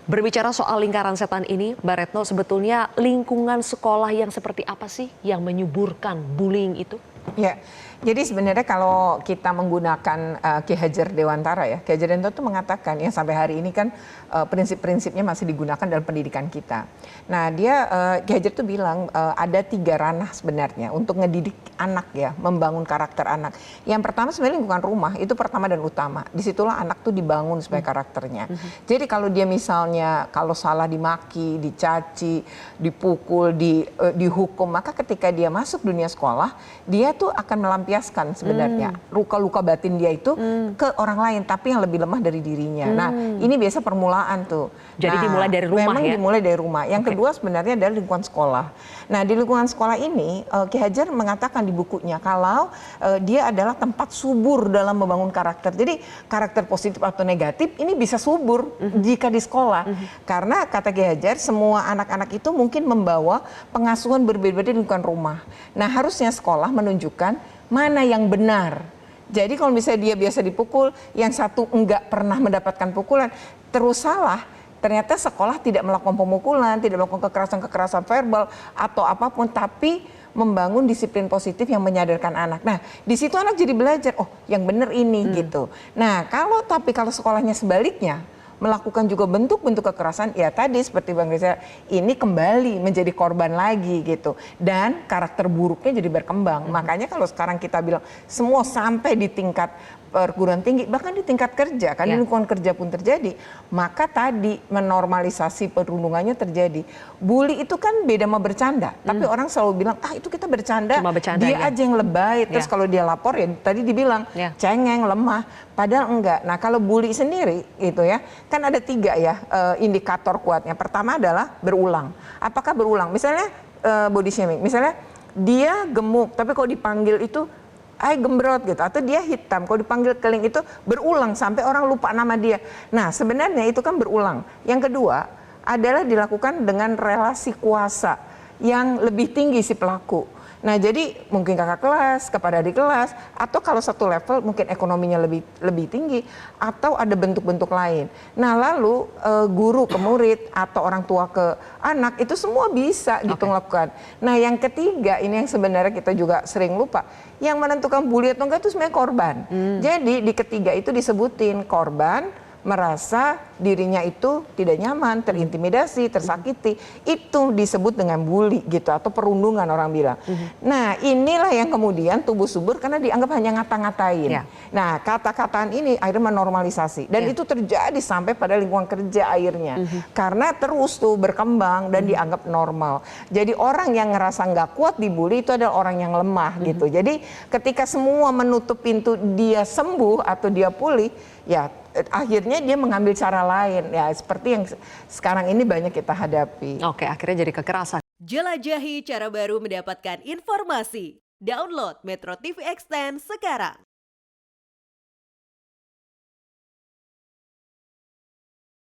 Berbicara soal lingkaran setan ini, Mbak Retno, sebetulnya lingkungan sekolah yang seperti apa sih yang menyuburkan bullying itu? Ya, jadi sebenarnya kalau kita menggunakan Ki Hajar Dewantara ya, Ki Hajar Dewantara itu mengatakan yang sampai hari ini kan prinsip-prinsipnya masih digunakan dalam pendidikan kita. Nah dia Ki Hajar itu bilang ada 3 ranah sebenarnya untuk ngedidik anak ya, membangun karakter anak. Yang pertama sebenarnya lingkungan rumah itu pertama dan utama. Disitulah anak tuh dibangun supaya karakternya. Jadi kalau dia misalnya kalau salah dimaki, dicaci, dipukul, dihukum, maka ketika dia masuk dunia sekolah dia tuh akan melampiaskan sebenarnya luka-luka batin dia itu ke orang lain tapi yang lebih lemah dari dirinya. Nah, ini biasa permulaan tuh. Jadi dimulai dari rumah memang ya? Dimulai dari rumah. Yang kedua sebenarnya adalah lingkungan sekolah. Nah, di lingkungan sekolah ini Ki Hajar mengatakan di bukunya kalau dia adalah tempat subur dalam membangun karakter. Jadi karakter positif atau negatif ini bisa subur jika di sekolah. Karena kata Ki Hajar semua anak-anak itu mungkin membawa pengasuhan berbeda-beda di lingkungan rumah. Nah, harusnya sekolah menunjukkan mana yang benar. Jadi kalau misalnya dia biasa dipukul, yang satu enggak pernah mendapatkan pukulan, terus salah, ternyata sekolah tidak melakukan pemukulan, tidak melakukan kekerasan-kekerasan verbal atau apapun, tapi membangun disiplin positif yang menyadarkan anak. Nah, di situ anak jadi belajar, oh yang benar ini gitu. Nah, kalau sekolahnya sebaliknya, melakukan juga bentuk-bentuk kekerasan, ya tadi seperti Bang Reza, ini kembali menjadi korban lagi gitu. Dan karakter buruknya jadi berkembang. Makanya kalau sekarang kita bilang semua sampai di tingkat perguruan tinggi, bahkan di tingkat kerja, kan di lingkungan kerja pun terjadi, maka tadi menormalisasi perundungannya terjadi. Bully itu kan beda sama bercanda, tapi orang selalu bilang, itu kita bercanda, dia aja yang lebay, terus kalau dia lapor ya tadi dibilang, cengeng, lemah, padahal enggak. Nah kalau bully sendiri gitu ya, kan ada 3 ya indikator kuatnya. Pertama adalah berulang. Apakah berulang? Misalnya body shaming, misalnya dia gemuk, tapi kalau dipanggil itu gembrot gitu, atau dia hitam, kalau dipanggil keling itu berulang sampai orang lupa nama dia. Nah sebenarnya itu kan berulang. Yang kedua adalah dilakukan dengan relasi kuasa yang lebih tinggi si pelaku. Nah jadi mungkin kakak kelas kepada adik kelas, atau kalau satu level mungkin ekonominya lebih tinggi, atau ada bentuk-bentuk lain. Nah lalu guru ke murid atau orang tua ke anak itu semua bisa gitu melakukan. Nah yang ketiga ini yang sebenarnya kita juga sering lupa, yang menentukan bully atau enggak itu sebenarnya korban. Jadi di ketiga itu disebutin korban merasa dirinya itu tidak nyaman, terintimidasi, tersakiti, itu disebut dengan bully gitu atau perundungan orang bilang. Nah inilah yang kemudian tumbuh subur karena dianggap hanya ngata-ngatain. Nah kata-kataan ini akhirnya menormalisasi dan itu terjadi sampai pada lingkungan kerja akhirnya karena terus tuh berkembang dan dianggap normal. Jadi orang yang ngerasa nggak kuat dibully itu adalah orang yang lemah gitu. Jadi ketika semua menutup pintu dia sembuh atau dia pulih, ya akhirnya dia mengambil cara lain ya seperti yang sekarang ini banyak kita hadapi. Oke, akhirnya jadi kekerasan. Jelajahi cara baru mendapatkan informasi. Download Metro TV Extend sekarang.